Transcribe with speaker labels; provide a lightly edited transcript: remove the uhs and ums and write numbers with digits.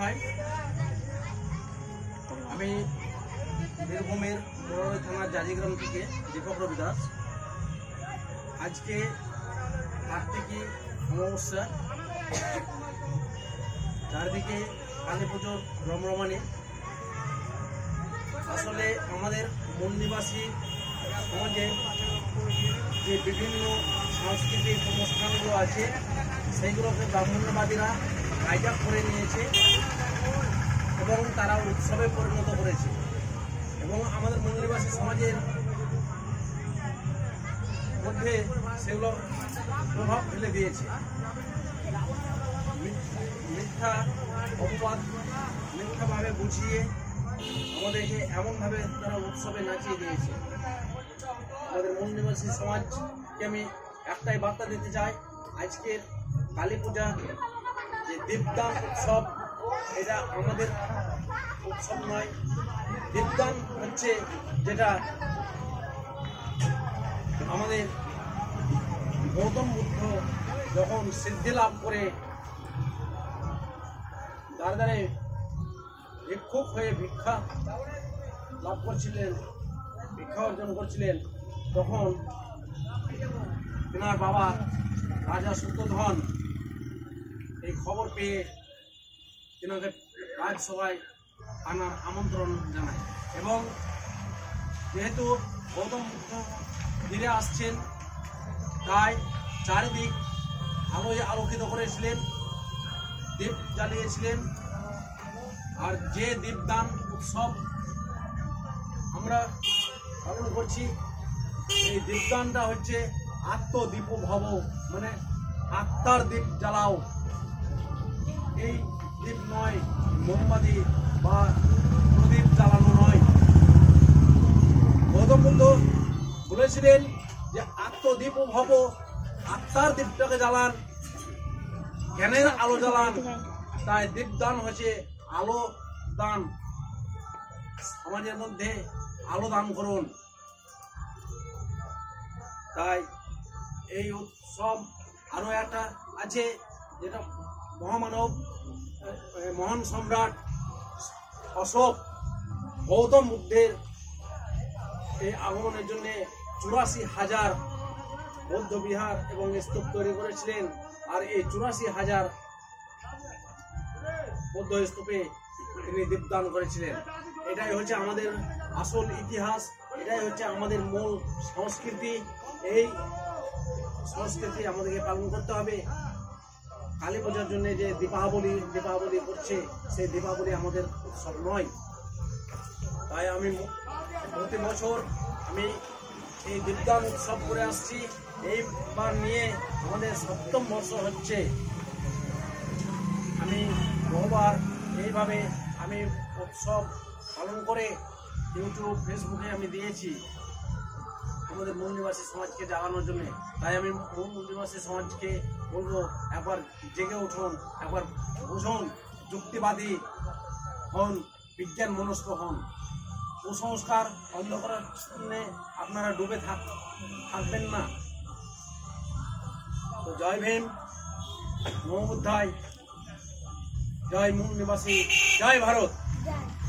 Speaker 1: High, আমি বীরভূমের মোরারই থানার জাজিগ্রাম থেকে দীপক রবি দাস। আজকে কার্তিকী অমাবস্যা, চারদিকে কালী পুজোর রমরমানি। আসলে আমাদের মূল নিবাসী সমাজে যে বিভিন্ন সাংস্কৃতিক অনুষ্ঠানগুলো আছে সেইগুলোকে ব্রাহ্মণ্যবাদীরা হাইজ্যাক করে নিয়েছে এবং তারা উৎসবে পরিণত করেছে এবং আমাদের মূল নিবাসী সমাজের মধ্যে সেগুলো প্রভাব ফেলে দিয়েছে। মিথ্যা অপবাদ মিথ্যাভাবে বুঝিয়ে আমাদেরকে এমনভাবে তারা উৎসবে নাচিয়ে দিয়েছে। আমাদের মূল নিবাসী সমাজকে আমি একটাই বার্তা দিতে চাই, আজকের কালী পূজা যে দীপদান উৎসব, এটা আমাদের উৎসব নয়। দীপদান হচ্ছে যেটা আমাদের গৌতম বুদ্ধ যখন সিদ্ধি লাভ করে দ্বারে দ্বারে ভিক্ষুক হয়ে ভিক্ষা লাভ করছিলেন, ভিক্ষা অর্জন করছিলেন, তখন তেনার বাবা রাজা সত্যধন এই খবর পেয়ে তেনাকে রাজসভায় আনার আমন্ত্রণ জানায় এবং যেহেতু গৌতম বুদ্ধ ফিরে আসছেন তাই চারিদিক আলোয় আলোকিত করেছিলেন, দীপ জ্বালিয়েছিলেন। আর যে দীপদান উৎসব আমরা পালন করছি, এই দীপদানটা হচ্ছে আত্মদীপ ভব, মানে আত্মার দীপ জ্বালাও। এই দীপ নয় মোমবাতি বা প্রদীপ জ্বালানো নয়। গৌতম বুদ্ধ বলেছিলেন যে আত্মদীপ ভব, আত্মার দীপটাকে জ্বালান, জ্ঞানের আলো জ্বালান। তাই দীপদান হচ্ছে আলো দান। সমাজের মধ্যে আলো দান করুন। তাই এই উৎসব আরো একটা আছে, যেটা মহামানব মহান সম্রাট অশোক গৌতম বুদ্ধের এই আগমনের জন্য 84,000 বৌদ্ধ বিহার এবং স্তূপ তৈরি করেছিলেন। আর এই 84,000 বৌদ্ধ স্তূপে তিনি দীপদান করেছিলেন। এটাই হচ্ছে আমাদের আসল ইতিহাস, এটাই হচ্ছে আমাদের মূল সংস্কৃতি। এই সংস্কৃতি আমাদেরকে পালন করতে হবে। কালী পূজার জন্য যে দীপাবলি করছে, সেই দীপাবলি আমাদের উৎসব নয়। তাই আমি প্রতি বছর আমি এই দীপদান উৎসব করে আসছি। এইবার নিয়ে আমাদের 7ম বর্ষ হচ্ছে। আমি বহুবার এইভাবে আমি উৎসব পালন করে ইউটিউব ফেসবুকে আমি দিয়েছি আমাদের মূল নিবাসী সমাজকে জাগানোর জন্য। তাই আমি মূল নিবাসী সমাজকে বলবো, একবার জেগে উঠুন, একবার বুঝুন, যুক্তিবাদী হন, বিজ্ঞান মনস্ক হন। কুসংস্কার অন্ধকারের সামনে আপনারা ডুবে থাকবেন না। তো জয় ভীম, নমো বুদ্ধায়, জয় মূল নিবাসী, জয় ভারত।